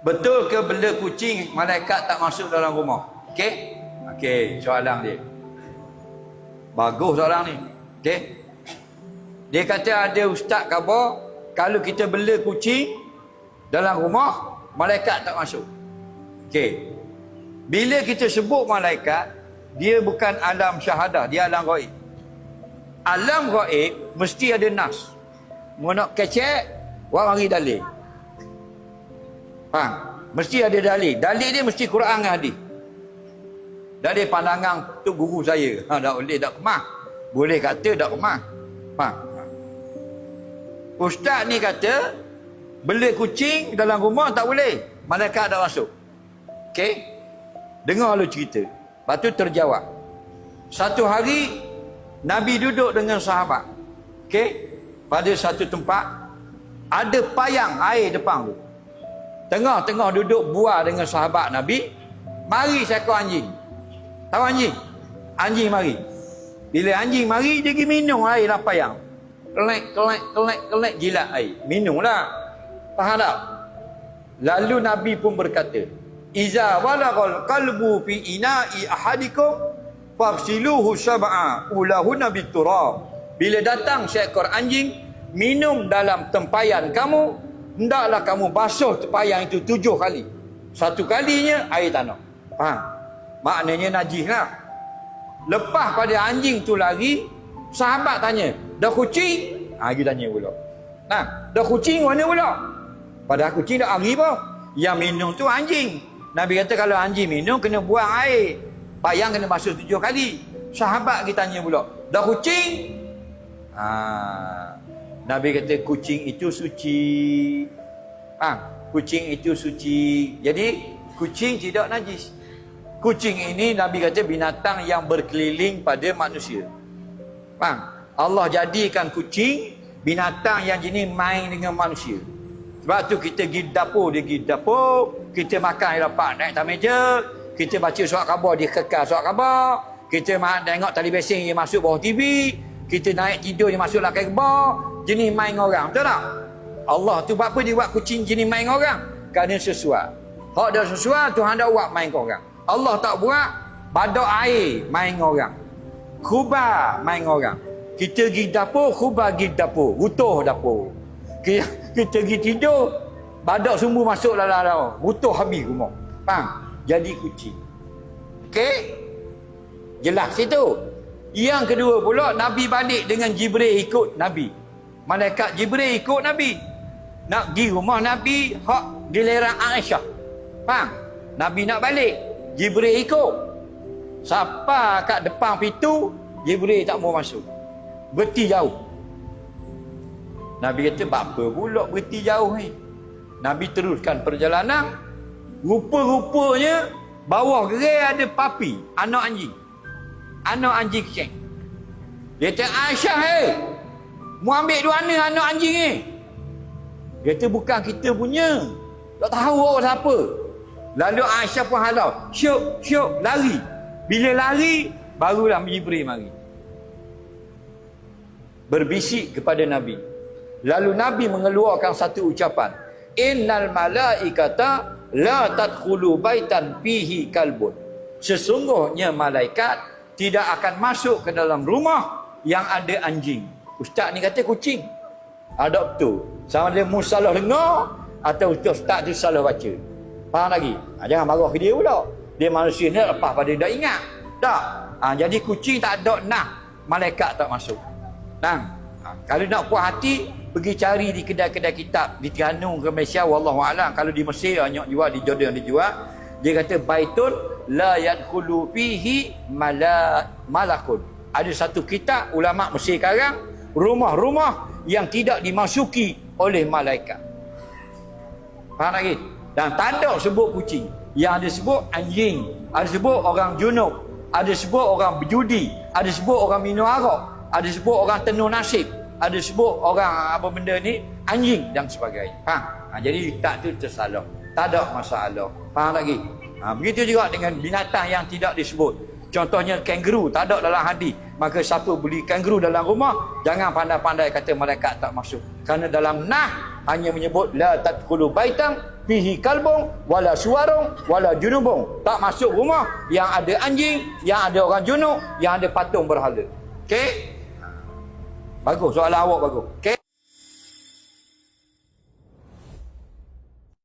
Betul ke bela kucing malaikat tak masuk dalam rumah? Okey? Okey, soalan dia. Bagus soalan ni. Okey? Dia kata ada ustaz khabar, kalau kita bela kucing dalam rumah, malaikat tak masuk. Okey. Bila kita sebut malaikat, dia bukan alam syahadah, dia alam gaib. Alam gaib mesti ada nas. Mau nak kecek, orang mari dalil. Mesti ada dalil. Dalil dia mesti Quran dan hadis. Dari pandangan tu guru saya. Tak boleh tak kemah. Boleh kata tak kemah. Ustaz ni kata bela kucing dalam rumah tak boleh. Malaikat tak masuk. Okey? Dengar lu cerita. Lepas tu terjawab. Satu hari Nabi duduk dengan sahabat. Okey? Pada satu tempat ada payang air depan tu. Tengah-tengah duduk bual dengan sahabat Nabi, mari seekor anjing. Tahu anjing? Anjing mari. Bila anjing mari, dia pergi minum air dalam payang. Kelek jilat air. Minumlah. Faham tak? Lalu Nabi pun berkata, Iza walagal qalbu fi ina'i ahadikum fafsiluhu sab'a ulahunna biturab. Bila datang seekor anjing minum dalam tempayan kamu, hendaklah kamu basuh tempayan itu 7 kali. Satu kalinya air tanah. Faham? Maknanya najis lah. Lepas pada anjing tu lari, sahabat tanya, dah kucing? Dia tanya pula. Dah kucing mana pula? Padahal kucing dah lari pun. Yang minum tu anjing. Nabi kata kalau anjing minum kena buang air. Payang kena basuh 7 kali. Sahabat kita tanya pula, dah kucing? Nabi kata kucing itu suci. Kucing itu suci. Jadi kucing tidak najis. Kucing ini Nabi kata binatang yang berkeliling pada manusia. Allah jadikan kucing binatang yang jenis main dengan manusia. Sebab tu kita pergi dapur, dia pergi dapur, kita makan dia dapat naik atas meja, kita baca surat khabar, dia kekal surat khabar, kita tengok tali basing, dia masuk bawah TV, kita naik tidur, dia masuk dalam khabar, jenis main orang. Betul tak? Allah tu buat apa dia buat kucing jenis main orang? Kerana sesuai. Hak dah sesuai, Tuhan dah buat main orang. Allah tak buat badak air main orang. Khubar main orang. Kita pergi dapur, khubar pergi dapur, utuh dapur. Kita pergi tidur, badak semua masuk dalam utuh habis rumah. Faham? Jadi kucing. Okey? Jelas situ. Yang kedua pula, Nabi balik dengan Jibril ikut Nabi. Malaikat Jibril ikut Nabi. Nak pergi rumah Nabi, hak giliran Aisyah. Faham? Nabi nak balik, Jibril ikut. Siapa kat depan pintu, Jibril tak mau masuk. Berhenti jauh. Nabi kata, apa pula berhenti jauh ni? Nabi teruskan perjalanan. Rupa-rupanya bawah gerai ada papi, anak anjing. Anak anjing kecil. Dia kata, Aisyah, mu ambil dua anak anjing ni. Dia kata, bukan kita punya. Tak tahu awak siapa. Lalu Aisyah pun halau. Syuk, lari. Bila lari, barulah Jibril mari. Berbisik kepada Nabi. Lalu Nabi mengeluarkan satu ucapan. Innal malaikata la tadkhulu baitan fihi kalbun. Sesungguhnya malaikat tidak akan masuk ke dalam rumah yang ada anjing. Ustaz ni kata kucing. Ada betul. Sama dia mu salah dengar atau ustaz tu salah baca. Faham lagi? Jangan marah ke dia pula. Dia manusia ni lepas pada dah ingat. Tak. Jadi kucing tak ada nah, malaikat tak masuk. Kalau nak puas hati, pergi cari di kedai-kedai kitab di Terengganu ke Malaysia, wallahu alam. Kalau di Mesir banyak jual, di Jordan dia jual. Dia kata baitun la yadkhulu fihi malakun. Ada satu kitab ulama Mesir sekarang, rumah-rumah yang tidak dimasuki oleh malaikat. Faham lagi? Dan tak ada sebut kucing. Yang ada sebut anjing, ada sebut orang junub, ada sebut orang berjudi, ada sebut orang minum arak, ada sebut orang tenung nasib, ada sebut orang apa benda ni, anjing dan sebagainya. Faham? Jadi tak tu tersalah. Tak ada masalah. Faham lagi? Begitu juga dengan binatang yang tidak disebut. Contohnya kangaroo, tak ada dalam hadis. Maka siapa beli kangaroo dalam rumah, jangan pandai-pandai kata malaikat tak masuk. Kerana dalam nah hanya menyebut la tadkhulu baitan fihi kalbun wala suwarun wala junubun. Tak masuk rumah yang ada anjing, yang ada orang junub, yang ada patung berhala. Okey? Bagus, soalan awak bagus. Okey?